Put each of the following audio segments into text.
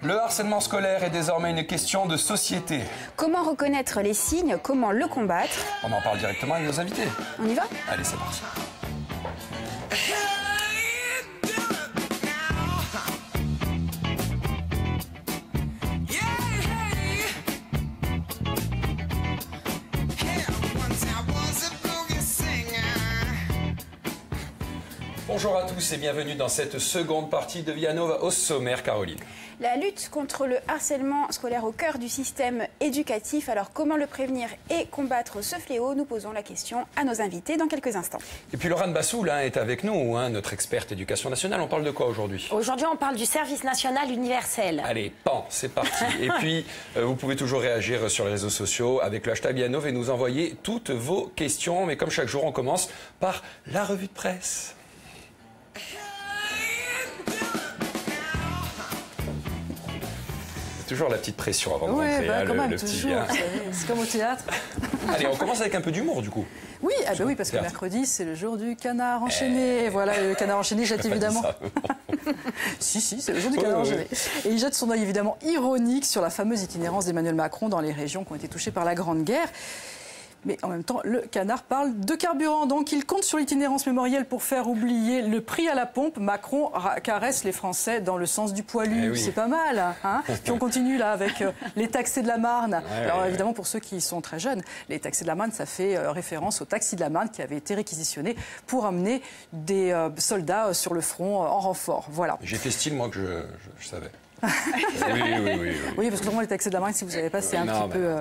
Le harcèlement scolaire est désormais une question de société. Comment reconnaître les signes? Comment le combattre? On en parle directement avec nos invités. On y va? Allez, c'est parti. Bonjour à tous et bienvenue dans cette seconde partie de Via Nova au sommaire, Caroline. La lutte contre le harcèlement scolaire au cœur du système éducatif. Alors comment le prévenir et combattre ce fléau? Nous posons la question à nos invités dans quelques instants. Et puis Laurent Bassoul est avec nous, notre experte éducation nationale. On parle de quoi aujourd'hui? Aujourd'hui, on parle du service national universel. Allez, pan, c'est parti. Et puis, vous pouvez toujours réagir sur les réseaux sociaux avec le hashtag Via Nova et nous envoyer toutes vos questions. Mais comme chaque jour, on commence par la revue de presse. Toujours la petite pression avant de rentrer, quand même, le toujours. petit. C'est comme au théâtre. Allez, on commence avec un peu d'humour du coup. Oui, oui, parce que mercredi, c'est le jour du canard enchaîné. Et voilà, le canard enchaîné jette évidemment. si, c'est le jour du canard enchaîné. Et il jette son œil évidemment ironique sur la fameuse itinérance d'Emmanuel Macron dans les régions qui ont été touchées par la Grande Guerre. Mais en même temps, le canard parle de carburant. Donc, il compte sur l'itinérance mémorielle pour faire oublier le prix à la pompe. Macron caresse les Français dans le sens du poilu. Oui. C'est pas mal. Hein. Puis on continue là avec les taxis de la Marne. Alors évidemment, pour ceux qui sont très jeunes, les taxis de la Marne, ça fait référence aux taxis de la Marne qui avaient été réquisitionnés pour amener des soldats sur le front en renfort. Voilà. J'ai fait style, moi, que je savais. Oui, parce que vraiment, les taxis de la Marne, si vous ne savez pas, c'est un petit peu...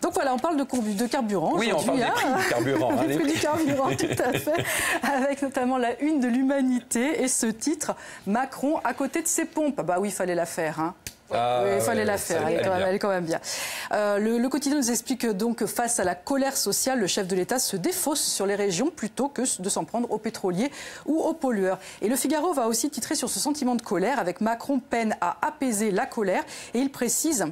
Donc voilà, on parle de carburant. Oui, on parle des prix du carburant. Des prix du carburant, tout à fait. Avec notamment la une de l'Humanité et ce titre, Macron à côté de ses pompes. Bah oui, il fallait la faire. Hein. Oui, il fallait la faire, elle est quand même bien. Le quotidien nous explique donc que face à la colère sociale, le chef de l'État se défausse sur les régions plutôt que de s'en prendre aux pétroliers ou aux pollueurs. Et le Figaro va aussi titrer sur ce sentiment de colère avec Macron peine à apaiser la colère et il précise...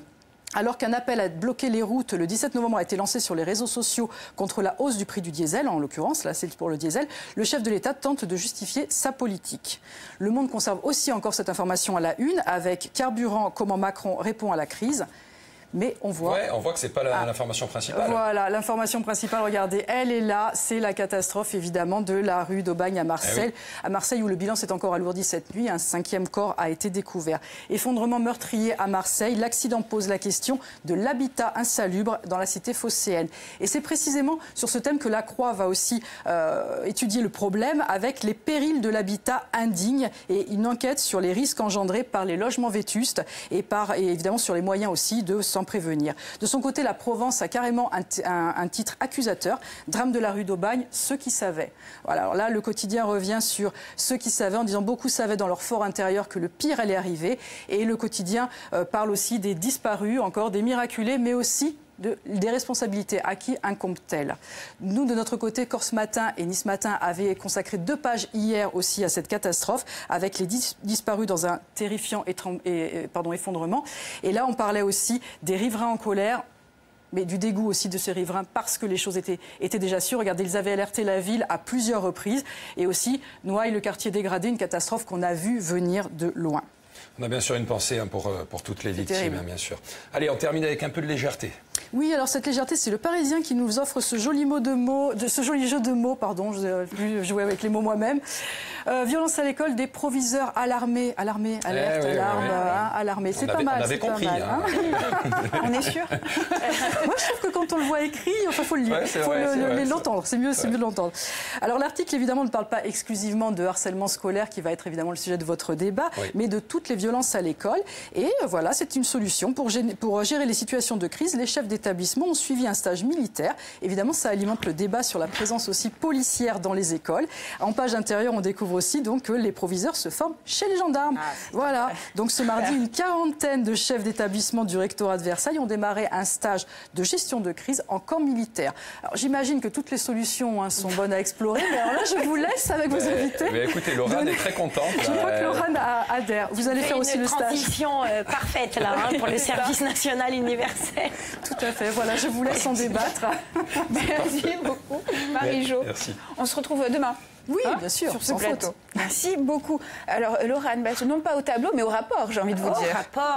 Alors qu'un appel à bloquer les routes le 17 novembre a été lancé sur les réseaux sociaux contre la hausse du prix du diesel, en l'occurrence, là c'est pour le diesel, le chef de l'État tente de justifier sa politique. Le Monde conserve aussi encore cette information à la une avec carburant, comment Macron répond à la crise. Mais on voit... Ouais, on voit que ce n'est pas l'information principale. Voilà, l'information principale, regardez, elle est là. C'est la catastrophe, évidemment, de la rue d'Aubagne à Marseille. À Marseille, où le bilan s'est encore alourdi cette nuit, un 5e corps a été découvert. Effondrement meurtrier à Marseille. L'accident pose la question de l'habitat insalubre dans la cité phocéenne. Et c'est précisément sur ce thème que la Croix va aussi étudier le problème avec les périls de l'habitat indigne et une enquête sur les risques engendrés par les logements vétustes et évidemment sur les moyens aussi de s'en prévenir. De son côté, la Provence a carrément un titre accusateur. Drame de la rue d'Aubagne, ceux qui savaient. Voilà, alors là, le quotidien revient sur ceux qui savaient, en disant beaucoup savaient dans leur fort intérieur que le pire allait arriver. Et le quotidien parle aussi des disparus, encore des miraculés, mais aussi des responsabilités. À qui incombe-t-elle? Nous, de notre côté, Corse Matin et Nice Matin avaient consacré 2 pages hier aussi à cette catastrophe, avec les disparus dans un terrifiant effondrement. Et là, on parlait aussi des riverains en colère, mais du dégoût aussi de ces riverains parce que les choses étaient déjà sûres. Regardez, ils avaient alerté la ville à plusieurs reprises. Et aussi, Noailles, le quartier dégradé, une catastrophe qu'on a vue venir de loin. On a bien sûr une pensée pour toutes les victimes, bien sûr. Allez, on termine avec un peu de légèreté. Oui, alors cette légèreté, c'est le Parisien qui nous offre ce joli jeu de mots, pardon, je vais plus jouer avec les mots moi-même. Violence à l'école, des proviseurs alarmés, alerte, alarme, alarmés. C'est pas mal. On avait compris. Hein. On est sûr. Moi, je trouve que quand on le voit écrit, enfin, faut le lire, faut l'entendre. C'est mieux de l'entendre. Alors l'article, évidemment, ne parle pas exclusivement de harcèlement scolaire, qui va être évidemment le sujet de votre débat, mais de toutes les violences à l'école. Et voilà, c'est une solution pour gérer les situations de crise. Les chefs d'établissement ont suivi un stage militaire. Évidemment, ça alimente le débat sur la présence aussi policière dans les écoles. En page intérieure, on découvre aussi donc que les proviseurs se forment chez les gendarmes. Voilà. Donc ce mardi, une quarantaine de chefs d'établissement du rectorat de Versailles ont démarré un stage de gestion de crise en camp militaire. Alors j'imagine que toutes les solutions sont bonnes à explorer, mais alors là, je vous laisse avec vos invités. Mais écoutez, Laurent est très contente. Je crois que Laurent adhère. Vous allez faire aussi le stage. Une transition parfaite là pour le service national universel. Tout à fait. Voilà, je vous laisse en débattre. Merci beaucoup, Marie-Jo. Merci. On se retrouve demain. Oui, bien sûr, sur ce en plateau. photo. Merci beaucoup. Alors, Laurane, non pas au tableau, mais au rapport, j'ai envie de vous dire.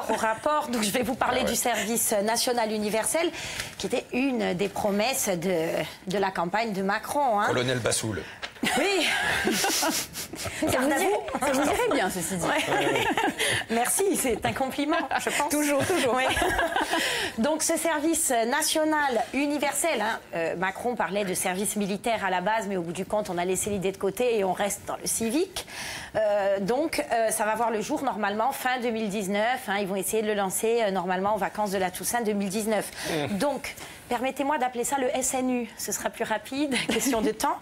Au rapport. Donc, je vais vous parler du service national universel, qui était une des promesses de la campagne de Macron. Hein. Colonel Bassoul. Oui. Ça vous dirait bien, ceci dit. Ouais. Merci, c'est un compliment, je pense. Toujours. Oui. Donc ce service national universel, hein, Macron parlait de service militaire à la base, mais au bout du compte, on a laissé l'idée de côté et on reste dans le civique. Donc ça va voir le jour normalement fin 2019. Hein, ils vont essayer de le lancer normalement en vacances de la Toussaint 2019. Donc permettez-moi d'appeler ça le SNU, ce sera plus rapide, question de temps.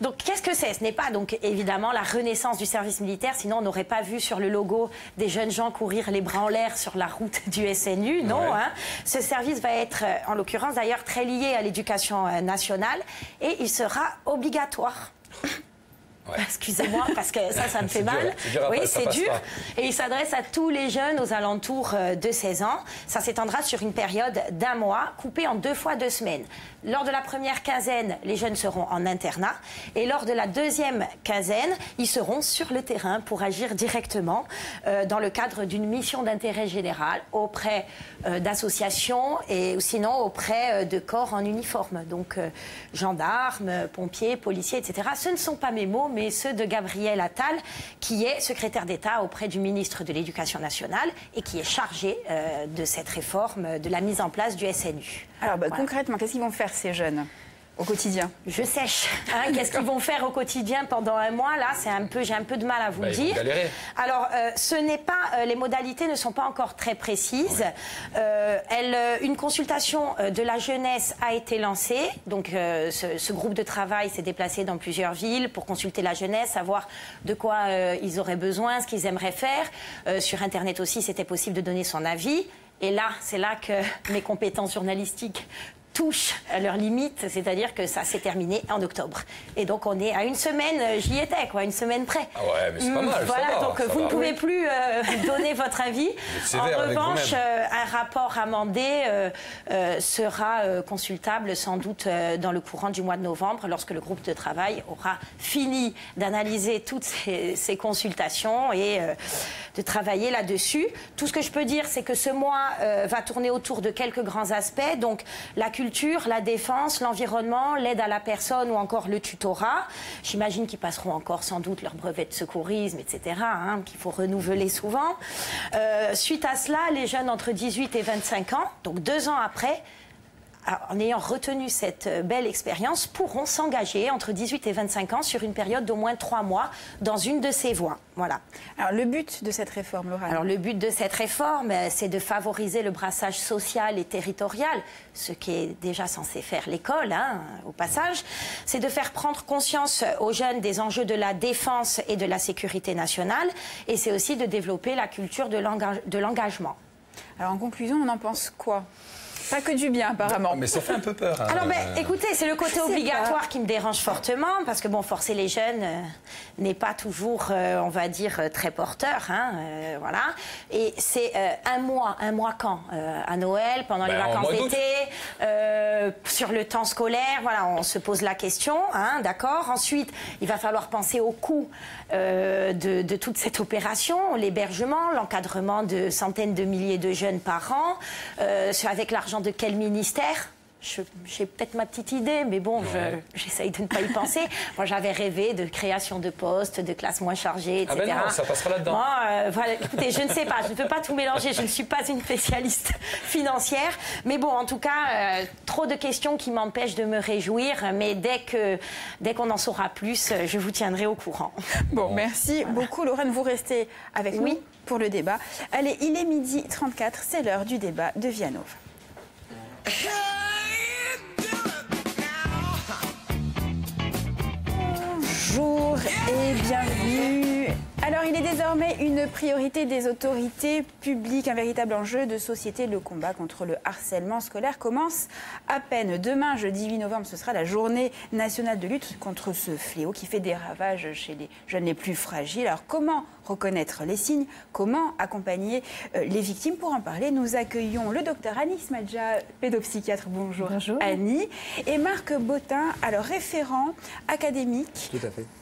Donc qu'est-ce que c'est? Ce n'est pas donc évidemment la renaissance du service militaire, sinon on n'aurait pas vu sur le logo des jeunes gens courir les bras en l'air sur la route du SNU, non. Ouais. Hein. Ce service va être, en l'occurrence d'ailleurs, très lié à l'éducation nationale et il sera obligatoire. Ouais. Excusez-moi, parce que ça me fait mal. Oui, c'est dur. Et il s'adresse à tous les jeunes aux alentours de 16 ans. Ça s'étendra sur une période d'1 mois, coupée en 2 fois 2 semaines. Lors de la première quinzaine, les jeunes seront en internat. Et lors de la deuxième quinzaine, ils seront sur le terrain pour agir directement dans le cadre d'une mission d'intérêt général auprès d'associations et sinon auprès de corps en uniforme. Donc gendarmes, pompiers, policiers, etc. Ce ne sont pas mes mots, mais ceux de Gabriel Attal, qui est secrétaire d'État auprès du ministre de l'Éducation nationale et qui est chargé de cette réforme, de la mise en place du SNU. Alors voilà. Concrètement, qu'est-ce qu'ils vont faire ces jeunes au quotidien? Je sèche. Hein, qu'est-ce qu'ils vont faire au quotidien pendant 1 mois? Là, j'ai un peu de mal à vous le dire. Alors, les modalités ne sont pas encore très précises. Une consultation de la jeunesse a été lancée. Donc, ce groupe de travail s'est déplacé dans plusieurs villes pour consulter la jeunesse, savoir de quoi ils auraient besoin, ce qu'ils aimeraient faire. Sur Internet aussi, c'était possible de donner son avis. Et là, c'est là que mes compétences journalistiques touchent à leurs limites, c'est-à-dire que ça s'est terminé en octobre. Et donc on est à 1 semaine, j'y étais, quoi, 1 semaine près. Ah ouais, mais c'est pas mal. Voilà, donc vous ne pouvez plus donner votre avis. En revanche, un rapport amendé sera consultable sans doute dans le courant du mois de novembre, lorsque le groupe de travail aura fini d'analyser toutes ces consultations et de travailler là-dessus. Tout ce que je peux dire, c'est que ce mois va tourner autour de quelques grands aspects. Donc la culture, la défense, l'environnement, l'aide à la personne ou encore le tutorat. J'imagine qu'ils passeront encore sans doute leur brevet de secourisme, etc., hein, qu'il faut renouveler souvent. Suite à cela, les jeunes entre 18 et 25 ans, donc 2 ans après, en ayant retenu cette belle expérience, pourront s'engager entre 18 et 25 ans sur une période d'au moins 3 mois dans une de ces voies. Voilà. Alors, le but de cette réforme, Laurane? Alors, le but de cette réforme, c'est de favoriser le brassage social et territorial, ce qui est déjà censé faire l'école, hein, au passage. C'est de faire prendre conscience aux jeunes des enjeux de la défense et de la sécurité nationale. Et c'est aussi de développer la culture de l'engagement. Alors, en conclusion, on en pense quoi? Pas que du bien, apparemment. Mais ça fait un peu peur. Hein. Alors, écoutez, c'est le côté obligatoire qui me dérange fortement, parce que, bon, forcer les jeunes n'est pas toujours, on va dire, très porteur. Hein, voilà. Et c'est 1 mois quand à Noël, pendant les vacances d'été, sur le temps scolaire, voilà, on se pose la question, hein, d'accord. Ensuite, il va falloir penser au coût de toute cette opération, l'hébergement, l'encadrement de centaines de milliers de jeunes par an, avec l'argent de quel ministère? J'ai peut-être ma petite idée, mais bon, j'essaye de ne pas y penser. Moi, j'avais rêvé de création de postes, de classes moins chargées, etc. Ah ben non, ça passera là-dedans. Moi, voilà, écoutez, je ne sais pas, je ne peux pas tout mélanger, je ne suis pas une spécialiste financière. Mais bon, en tout cas, trop de questions qui m'empêchent de me réjouir. Mais dès qu'on en saura plus, je vous tiendrai au courant. Bon, merci beaucoup, Laurane. Vous restez avec nous pour le débat. Allez, il est 12h34, c'est l'heure du débat de Vianov. Bonjour et bienvenue. Alors, il est désormais une priorité des autorités publiques, un véritable enjeu de société. Le combat contre le harcèlement scolaire commence à peine. Demain, jeudi 8 novembre, ce sera la journée nationale de lutte contre ce fléau qui fait des ravages chez les jeunes les plus fragiles. Alors, comment reconnaître les signes, comment accompagner les victimes. Pour en parler, nous accueillons le docteur Annie Smadja, pédopsychiatre. Bonjour. Bonjour. Annie. Et Marc Bottin, alors référent académique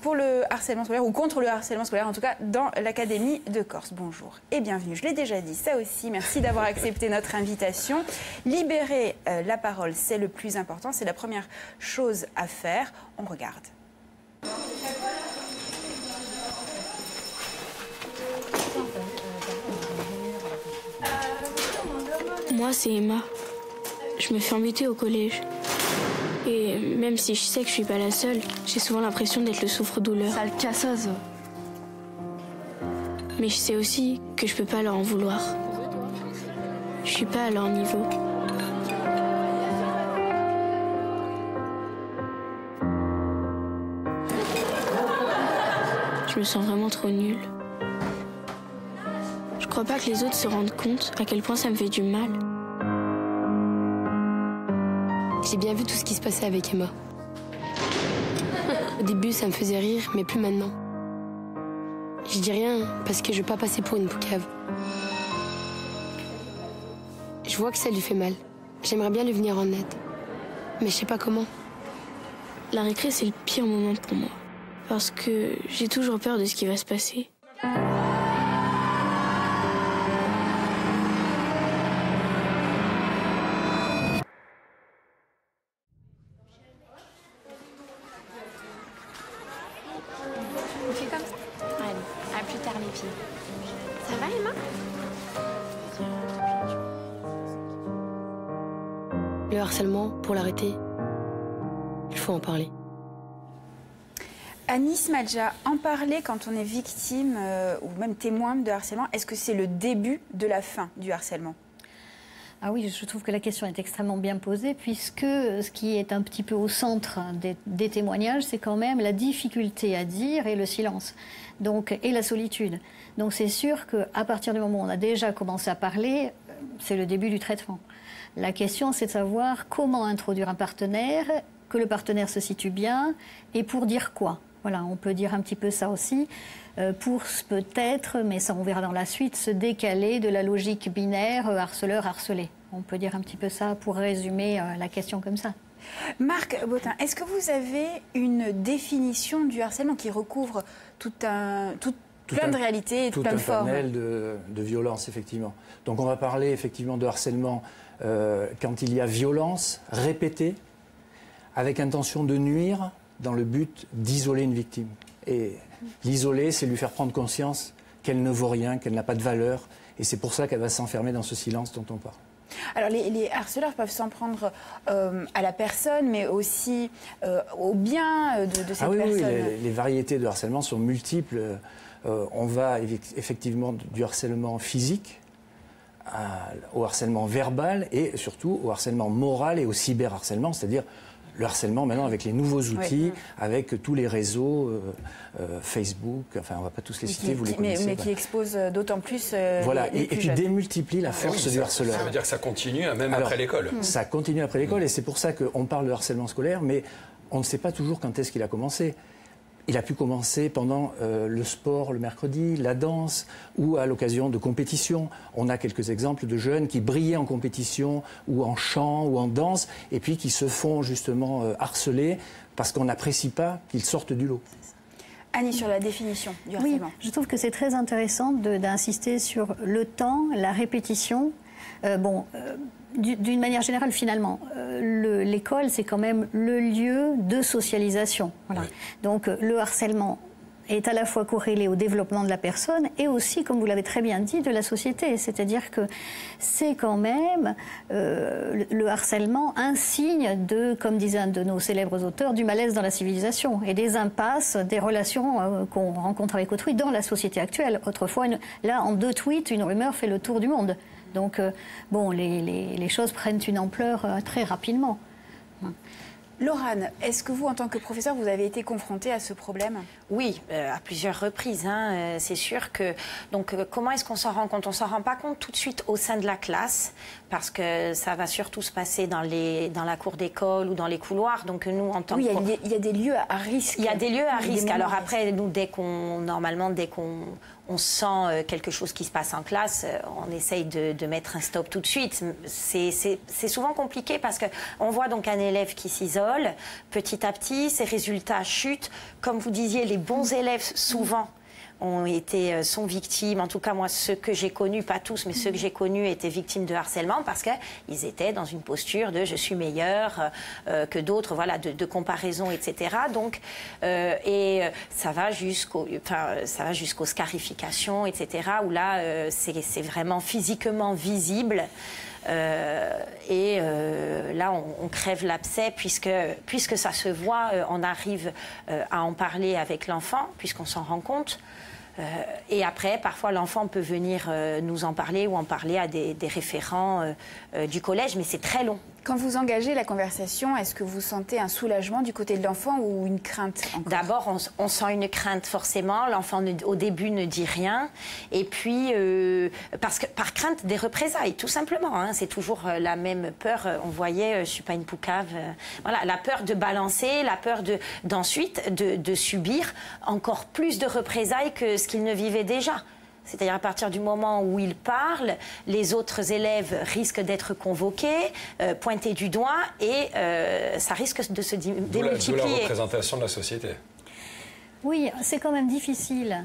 pour le harcèlement scolaire, ou contre le harcèlement scolaire, en tout cas dans l'Académie de Corse. Bonjour et bienvenue. Je l'ai déjà dit, ça aussi, merci d'avoir accepté notre invitation. Libérer la parole, c'est le plus important, c'est la première chose à faire. On regarde. Moi, c'est Emma. Je me fais embêter au collège. Et même si je sais que je suis pas la seule, j'ai souvent l'impression d'être le souffre-douleur. Sale casseuse. Mais je sais aussi que je peux pas leur en vouloir. Je suis pas à leur niveau. Je me sens vraiment trop nulle. Je crois pas que les autres se rendent compte à quel point ça me fait du mal. J'ai bien vu tout ce qui se passait avec Emma. Au début, ça me faisait rire, mais plus maintenant. Je dis rien parce que je veux pas passer pour une poucave. Je vois que ça lui fait mal. J'aimerais bien lui venir en aide. Mais je sais pas comment. La récré, c'est le pire moment pour moi. Parce que j'ai toujours peur de ce qui va se passer. On fait comme ça? Allez, à plus tard les filles. Ça va Emma? Le harcèlement, pour l'arrêter, il faut en parler. Annie Smadja, en parler quand on est victime ou même témoin de harcèlement, est-ce que c'est le début de la fin du harcèlement ? Ah oui, je trouve que la question est extrêmement bien posée puisque ce qui est un petit peu au centre des témoignages, c'est quand même la difficulté à dire et le silence, donc, et la solitude. Donc c'est sûr qu'à partir du moment où on a déjà commencé à parler, c'est le début du traitement. La question, c'est de savoir comment introduire un partenaire, que le partenaire se situe bien et pour dire quoi. Voilà, on peut dire un petit peu ça aussi, pour peut-être, mais ça on verra dans la suite, se décaler de la logique binaire harceleur-harcelé. On peut dire un petit peu ça pour résumer la question comme ça. Marc Bottin, est-ce que vous avez une définition du harcèlement qui recouvre plein de réalités et plein de formes ? Tout un panel de violence, effectivement. Donc on va parler effectivement de harcèlement quand il y a violence répétée, avec intention de nuire, dans le but d'isoler une victime. Et l'isoler, c'est lui faire prendre conscience qu'elle ne vaut rien, qu'elle n'a pas de valeur. Et c'est pour ça qu'elle va s'enfermer dans ce silence dont on parle. Alors les harceleurs peuvent s'en prendre à la personne, mais aussi au bien de cette personne. Oui, les variétés de harcèlement sont multiples. On va effectivement du harcèlement physique au harcèlement verbal et surtout au harcèlement moral et au cyberharcèlement, c'est-à-dire le harcèlement maintenant avec les nouveaux outils, avec tous les réseaux, Facebook, enfin on ne va pas tous les citer, vous les connaissez. Mais qui exposent d'autant plus voilà, les plus et qui jeunes. démultiplie la force du harceleur. Ça veut dire que ça continue même après l'école. Ça continue après l'école et c'est pour ça qu'on parle de harcèlement scolaire, mais on ne sait pas toujours quand est-ce qu'il a commencé. Il a pu commencer pendant le sport le mercredi, la danse ou à l'occasion de compétitions. On a quelques exemples de jeunes qui brillaient en compétition ou en chant ou en danse et puis qui se font justement harceler parce qu'on n'apprécie pas qu'ils sortent du lot. Annie, sur la définition du harcèlement. Oui, je trouve que c'est très intéressant d'insister sur le temps, la répétition. D'une manière générale, finalement, l'école, c'est quand même le lieu de socialisation. Voilà. Oui. Donc, le harcèlement est à la fois corrélé au développement de la personne et aussi, comme vous l'avez très bien dit, de la société. C'est-à-dire que c'est quand même le harcèlement un signe de, comme disait un de nos célèbres auteurs, du malaise dans la civilisation et des impasses, des relations qu'on rencontre avec autrui dans la société actuelle. Autrefois, là, en 2 tweets, une rumeur fait le tour du monde. Donc, les choses prennent une ampleur très rapidement. Laurane, est-ce que vous, en tant que professeur, vous avez été confrontée à ce problème ? Oui, à plusieurs reprises. C'est sûr que... Donc, comment est-ce qu'on s'en rend compte ? On ne s'en rend pas compte tout de suite au sein de la classe, parce que ça va surtout se passer dans la cour d'école ou dans les couloirs. Donc, nous, en tant que... Oui, il y a des lieux à risque. Il y a des lieux à risque. Alors après, nous, dès qu'on on sent quelque chose qui se passe en classe, on essaye de mettre un stop tout de suite. C'est souvent compliqué parce qu'on voit donc un élève qui s'isole, petit à petit, ses résultats chutent. Comme vous disiez, les bons élèves, souvent, sont victimes, en tout cas moi ceux que j'ai connus, pas tous, mais ceux que j'ai connus étaient victimes de harcèlement parce qu'ils étaient dans une posture de je suis meilleur que d'autres, voilà, de comparaison, etc. Donc, et ça va jusqu'aux scarifications, etc. où là c'est vraiment physiquement visible. Là, on crève l'abcès puisque ça se voit, on arrive à en parler avec l'enfant puisqu'on s'en rend compte. Et après, parfois, l'enfant peut venir nous en parler ou en parler à des référents du collège, mais c'est très long. Quand vous engagez la conversation, est-ce que vous sentez un soulagement du côté de l'enfant ou une crainte? D'abord, on sent une crainte forcément. L'enfant, au début, ne dit rien. Et puis, par crainte des représailles, tout simplement. Hein. C'est toujours la même peur. On voyait, je ne suis pas une poucave. Voilà, la peur de balancer, la peur d'ensuite de subir encore plus de représailles que ce qu'il ne vivait déjà. C'est-à-dire à partir du moment où il parle, les autres élèves risquent d'être convoqués, pointés du doigt et ça risque de se démultiplier. D'où la représentation de la société. Oui, c'est quand même difficile.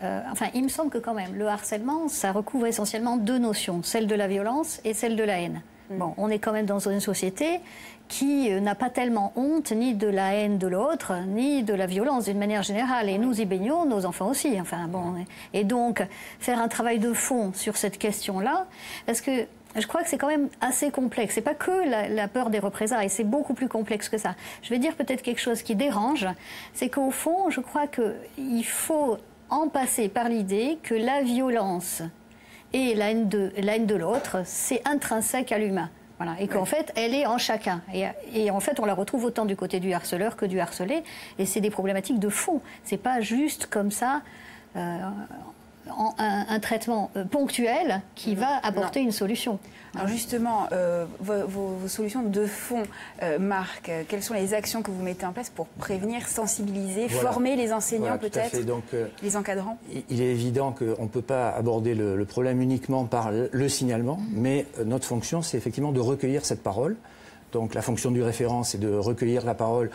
Enfin, il me semble que quand même, le harcèlement, ça recouvre essentiellement deux notions, celle de la violence et celle de la haine. Bon, on est quand même dans une société qui n'a pas tellement honte ni de la haine de l'autre, ni de la violence d'une manière générale. Et nous y baignons, nos enfants aussi. Enfin, bon. Et donc, faire un travail de fond sur cette question-là, parce que je crois que c'est quand même assez complexe. C'est pas que la peur des représailles, c'est beaucoup plus complexe que ça. Je vais dire peut-être quelque chose qui dérange, c'est qu'au fond, je crois qu'il faut en passer par l'idée que la violence et la haine de l'autre, c'est intrinsèque à l'humain. Voilà. Et qu'en fait, elle est en chacun. Et en fait, on la retrouve autant du côté du harceleur que du harcelé. Et c'est des problématiques de fond. C'est pas juste comme ça un traitement ponctuel qui va apporter une solution. Alors justement, vos solutions de fond, Marc, quelles sont les actions que vous mettez en place pour prévenir, sensibiliser, former les enseignants peut-être, les encadrants? Il est évident qu'on ne peut pas aborder le problème uniquement par le signalement, mais notre fonction, c'est effectivement de recueillir cette parole. Donc la fonction du référent, c'est de recueillir la parole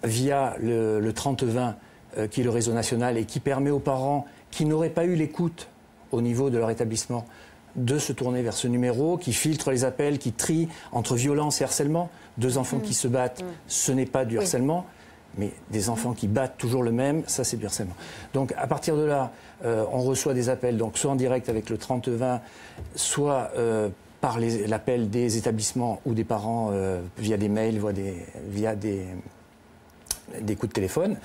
via le 30-20, qui est le réseau national et qui permet aux parents qui n'auraient pas eu l'écoute au niveau de leur établissement de se tourner vers ce numéro, qui filtre les appels, qui trie entre violence et harcèlement. Deux enfants qui se battent, ce n'est pas du harcèlement, mais des enfants qui battent toujours le même, ça c'est du harcèlement. Donc à partir de là, on reçoit des appels, donc soit en direct avec le 30-20, soit par l'appel des établissements ou des parents via des mails, via des coups de téléphone.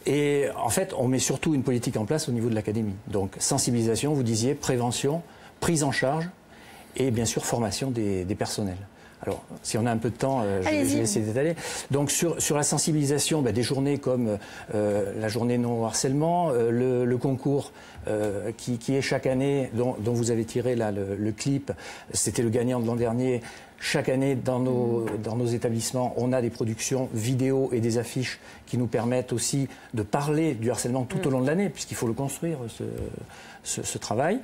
Et en fait, on met surtout une politique en place au niveau de l'académie. Donc sensibilisation, vous disiez, prévention, prise en charge et bien sûr formation des personnels. Alors, si on a un peu de temps, je vais essayer d'étaler. Donc, sur la sensibilisation, des journées comme la journée non harcèlement, le concours qui est chaque année, dont vous avez tiré là le clip, c'était le gagnant de l'an dernier. Chaque année, dans nos établissements, on a des productions vidéo et des affiches qui nous permettent aussi de parler du harcèlement tout au long de l'année, puisqu'il faut le construire, ce travail.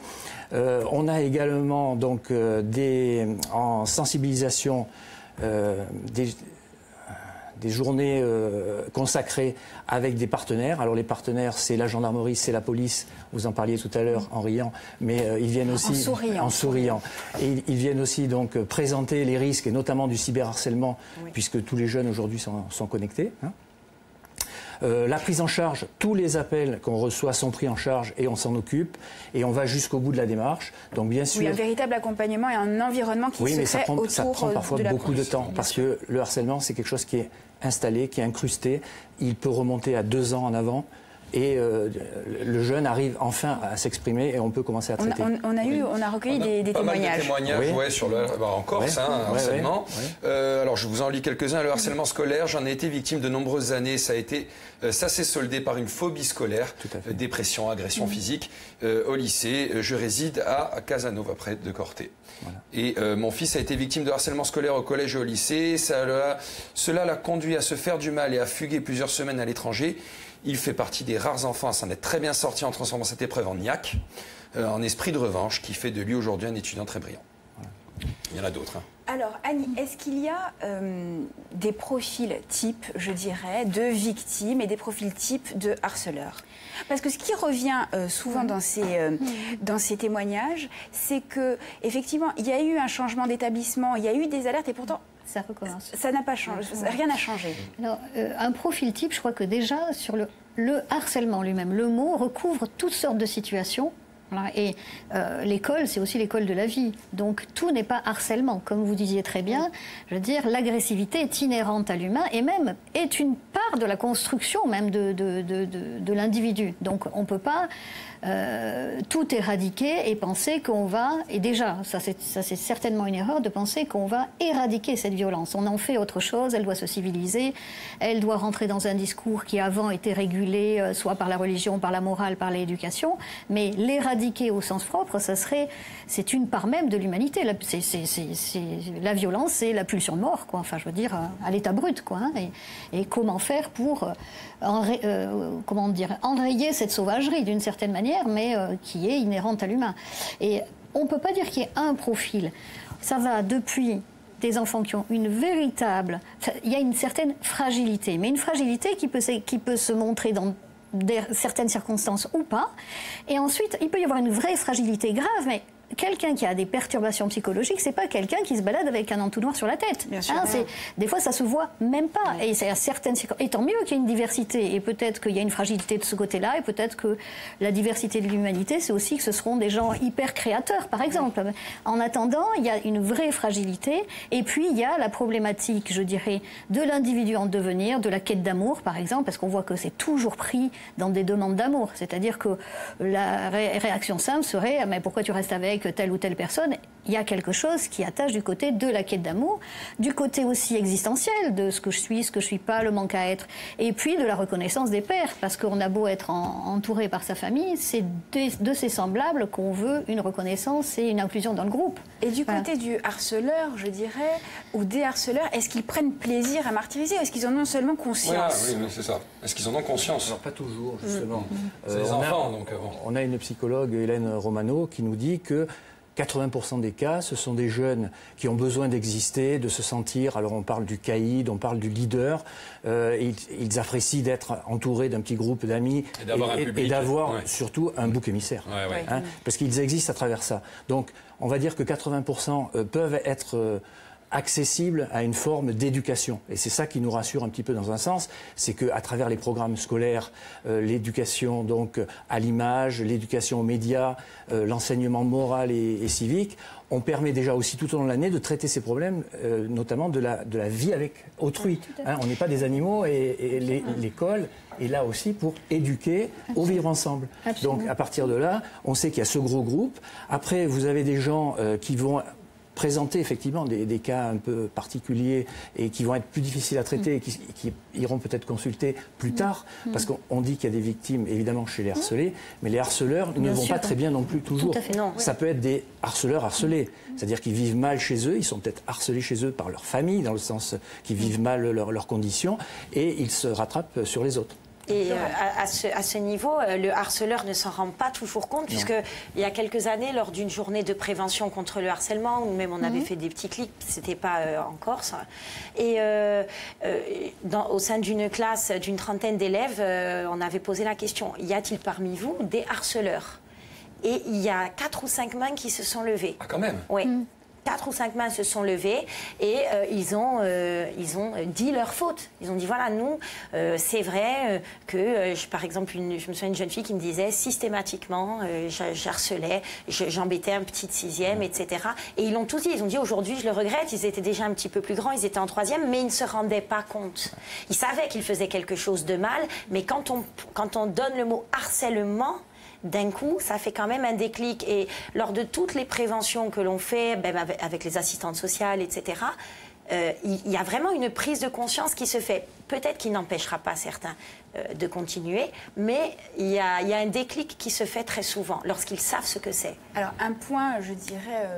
On a également donc en sensibilisation des journées consacrées avec des partenaires. Alors les partenaires, c'est la gendarmerie, c'est la police. Vous en parliez tout à l'heure en riant, mais ils viennent aussi en souriant. Et ils viennent aussi donc présenter les risques, et notamment du cyberharcèlement, puisque tous les jeunes aujourd'hui sont connectés. Hein. La prise en charge, tous les appels qu'on reçoit sont pris en charge et on s'en occupe et on va jusqu'au bout de la démarche. Donc bien sûr, un véritable accompagnement et un environnement qui se crée autour de la ça prend parfois beaucoup de temps parce que le harcèlement, c'est quelque chose qui est installé, qui est incrusté. Il peut remonter à 2 ans en avant. Et le jeune arrive enfin à s'exprimer et on peut commencer à traiter. On a recueilli des témoignages. Des témoignages sur en Corse, harcèlement. Alors je vous en lis quelques-uns. Le harcèlement scolaire, j'en ai été victime de nombreuses années. Ça s'est soldé par une phobie scolaire, dépression, agression physique. Au lycée, je réside à Casanova, près de Corté. Voilà. Et mon fils a été victime de harcèlement scolaire au collège et au lycée. Cela l'a conduit à se faire du mal et à fuguer plusieurs semaines à l'étranger. Il fait partie des rares enfants à s'en être très bien sorti en transformant cette épreuve en niaque, en esprit de revanche, qui fait de lui aujourd'hui un étudiant très brillant. Il y en a d'autres. Alors, Annie, est-ce qu'il y a des profils types, je dirais, de victimes et des profils types de harceleurs? Parce que ce qui revient souvent dans ces témoignages, c'est que effectivement, il y a eu un changement d'établissement, il y a eu des alertes et pourtant ça recommence. Ça n'a pas changé, rien n'a changé. Alors, un profil type, je crois que déjà sur le harcèlement lui-même, le mot recouvre toutes sortes de situations. Voilà. Et l'école, c'est aussi l'école de la vie. Donc tout n'est pas harcèlement. Comme vous disiez très bien, je veux dire, l'agressivité est inhérente à l'humain et même est une part de la construction même de l'individu. Donc on ne peut pas tout éradiquer et penser qu'on va... Et déjà, ça c'est certainement une erreur de penser qu'on va éradiquer cette violence. On en fait autre chose, elle doit se civiliser, elle doit rentrer dans un discours qui avant était régulé soit par la religion, par la morale, par l'éducation, mais l'éradiquer au sens propre, c'est une part même de l'humanité. La violence, c'est la pulsion de mort, quoi. Enfin, je veux dire, à l'état brut, quoi. Hein. Et comment faire pour enrayer cette sauvagerie, d'une certaine manière, mais qui est inhérente à l'humain. Et on ne peut pas dire qu'il y ait un profil. Ça va depuis des enfants qui ont une véritable... Il y a une certaine fragilité, mais une fragilité qui peut se montrer dans certaines circonstances ou pas. Et ensuite, il peut y avoir une vraie fragilité grave, mais quelqu'un qui a des perturbations psychologiques, c'est pas quelqu'un qui se balade avec un entonnoir sur la tête. Bien sûr, des fois, ça se voit même pas. Et c'est à certaines circonstances. Et tant mieux qu'il y ait une diversité. Et peut-être qu'il y a une fragilité de ce côté-là. Et peut-être que la diversité de l'humanité, c'est aussi que ce seront des gens hyper créateurs, par exemple. En attendant, il y a une vraie fragilité. Et puis, il y a la problématique, je dirais, de l'individu en devenir, de la quête d'amour, par exemple, parce qu'on voit que c'est toujours pris dans des demandes d'amour. C'est-à-dire que la réaction simple serait « mais pourquoi tu restes avec telle ou telle personne ?» Il y a quelque chose qui attache du côté de la quête d'amour, du côté aussi existentiel de ce que je suis pas, le manque à être, et puis de la reconnaissance des pairs, parce qu'on a beau être entouré par sa famille, c'est de ses semblables qu'on veut une reconnaissance et une inclusion dans le groupe. Et du côté du harceleur, je dirais, ou des harceleurs, est-ce qu'ils prennent plaisir à martyriser, ou est-ce qu'ils en ont seulement conscience? Oui, c'est ça. Est-ce qu'ils en ont conscience? Alors pas toujours, justement. C'est les enfants, donc. On a une psychologue, Hélène Romano, qui nous dit que 80% des cas, ce sont des jeunes qui ont besoin d'exister, de se sentir, alors on parle du caïd, on parle du leader, ils apprécient d'être entourés d'un petit groupe d'amis et d'avoir surtout un bouc émissaire, hein, parce qu'ils existent à travers ça. Donc on va dire que 80% peuvent être accessible à une forme d'éducation. Et c'est ça qui nous rassure un petit peu dans un sens, c'est qu'à travers les programmes scolaires, l'éducation donc à l'image, l'éducation aux médias, l'enseignement moral et civique, on permet déjà aussi tout au long de l'année de traiter ces problèmes, notamment de la vie avec autrui. Hein, on n'est pas des animaux et l'école est là aussi pour éduquer au vivre ensemble. Absolument. Donc à partir de là, on sait qu'il y a ce gros groupe. Après, vous avez des gens qui vont présenter effectivement des cas un peu particuliers et qui vont être plus difficiles à traiter et qui iront peut-être consulter plus tard, parce qu'on dit qu'il y a des victimes évidemment chez les harcelés, mais les harceleurs ne vont pas très bien non plus toujours. Tout à fait, non. Ça peut être des harceleurs harcelés, c'est-à-dire qu'ils vivent mal chez eux, ils sont peut-être harcelés chez eux par leur famille, dans le sens qu'ils vivent mal leurs conditions, et ils se rattrapent sur les autres. Et à ce niveau, le harceleur ne s'en rend pas toujours compte, puisqu'il y a quelques années, lors d'une journée de prévention contre le harcèlement, où même on avait fait des petits clips, c'était pas en Corse, et au sein d'une classe d'une trentaine d'élèves, on avait posé la question, y a-t-il parmi vous des harceleurs? Et il y a 4 ou 5 mains qui se sont levées. Ah, quand même? Oui. 4 ou 5 mains se sont levées et ils ont dit leur faute. Ils ont dit, voilà, nous, c'est vrai que, par exemple, je me souviens d'une jeune fille qui me disait systématiquement, j'harcelais, j'embêtais un petit de 6e, etc. Et ils l'ont tous dit. Ils ont dit, aujourd'hui, je le regrette. Ils étaient déjà un petit peu plus grands, ils étaient en 3e, mais ils ne se rendaient pas compte. Ils savaient qu'ils faisaient quelque chose de mal, mais quand on donne le mot harcèlement, d'un coup, ça fait quand même un déclic. Et lors de toutes les préventions que l'on fait, avec les assistantes sociales, etc., il y a vraiment une prise de conscience qui se fait peut-être qu'il n'empêchera pas certains de continuer, mais il y a un déclic qui se fait très souvent lorsqu'ils savent ce que c'est. Alors un point, je dirais,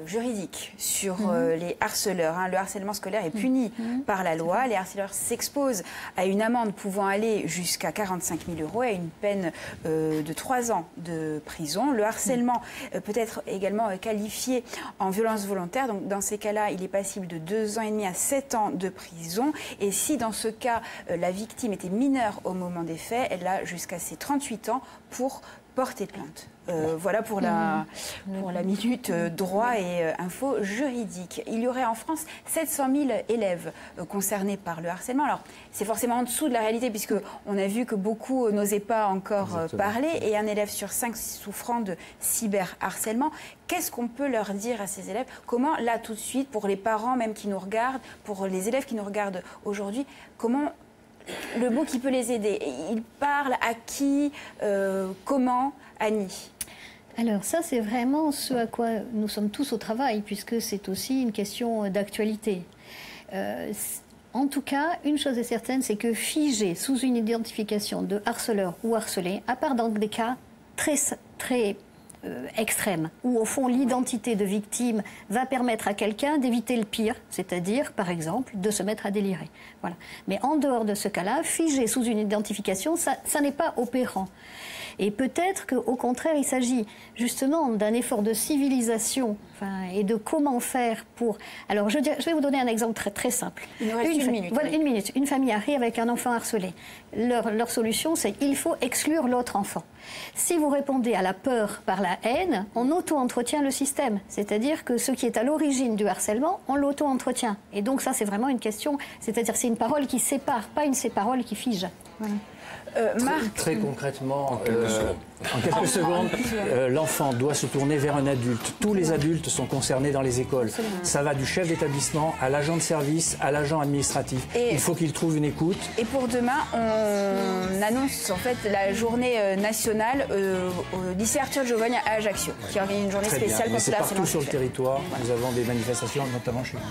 juridique sur les harceleurs. Le harcèlement scolaire est puni par la loi. Les harceleurs s'exposent à une amende pouvant aller jusqu'à 45 000 € et à une peine de 3 ans de prison. Le harcèlement peut être également qualifié en violence volontaire. Donc dans ces cas-là, il est passible de 2 ans et demi à 7 ans de prison. Et si dans ce cas, la victime était mineure au moment des faits, elle a jusqu'à ses 38 ans pour porter plainte. Voilà pour la minute droit et info juridique. Il y aurait en France 700 000 élèves concernés par le harcèlement. Alors, c'est forcément en dessous de la réalité puisqu'on a vu que beaucoup n'osaient pas encore parler et un élève sur 5 souffrant de cyberharcèlement. Qu'est-ce qu'on peut leur dire à ces élèves? Comment, là, tout de suite, pour les parents même qui nous regardent, pour les élèves qui nous regardent aujourd'hui, comment le mot qui peut les aider? Ils parlent à qui? Comment? Annie? Alors ça, c'est vraiment ce à quoi nous sommes tous au travail, puisque c'est aussi une question d'actualité. En tout cas, une chose est certaine, c'est que figer sous une identification de harceleur ou harcelé, à part dans des cas très extrême, où au fond l'identité de victime va permettre à quelqu'un d'éviter le pire, c'est-à-dire par exemple de se mettre à délirer. Voilà. Mais en dehors de ce cas-là, figé sous une identification, ça n'est pas opérant. Et peut-être qu'au contraire, il s'agit justement d'un effort de civilisation et de comment faire pour... Alors, je vais vous donner un exemple très, très simple. Il nous reste une minute. Voilà, une minute. Une famille arrive avec un enfant harcelé. Leur solution, c'est il faut exclure l'autre enfant. Si vous répondez à la peur par la haine, on auto-entretient le système. C'est-à-dire que ce qui est à l'origine du harcèlement, on l'auto-entretient. Et donc ça, c'est vraiment une question... C'est-à-dire c'est une parole qui sépare, pas une parole qui fige. Voilà. Marc. Très concrètement, en quelques secondes, l'enfant doit se tourner vers un adulte. Tous les adultes sont concernés dans les écoles. Ça va du chef d'établissement à l'agent de service, à l'agent administratif. Il faut qu'il trouve une écoute. Et pour demain, on annonce en fait la journée nationale au lycée Arthur Giovagne à Ajaccio, qui organise une journée spéciale contre le harcèlement. C'est partout sur le territoire. Nous avons des manifestations, notamment chez nous.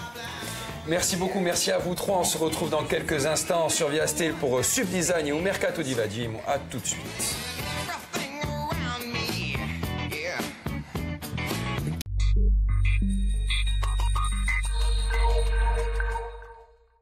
Merci beaucoup, merci à vous trois. On se retrouve dans quelques instants sur Via Style pour Subdesign et au Mercato di Vadimo. À tout de suite.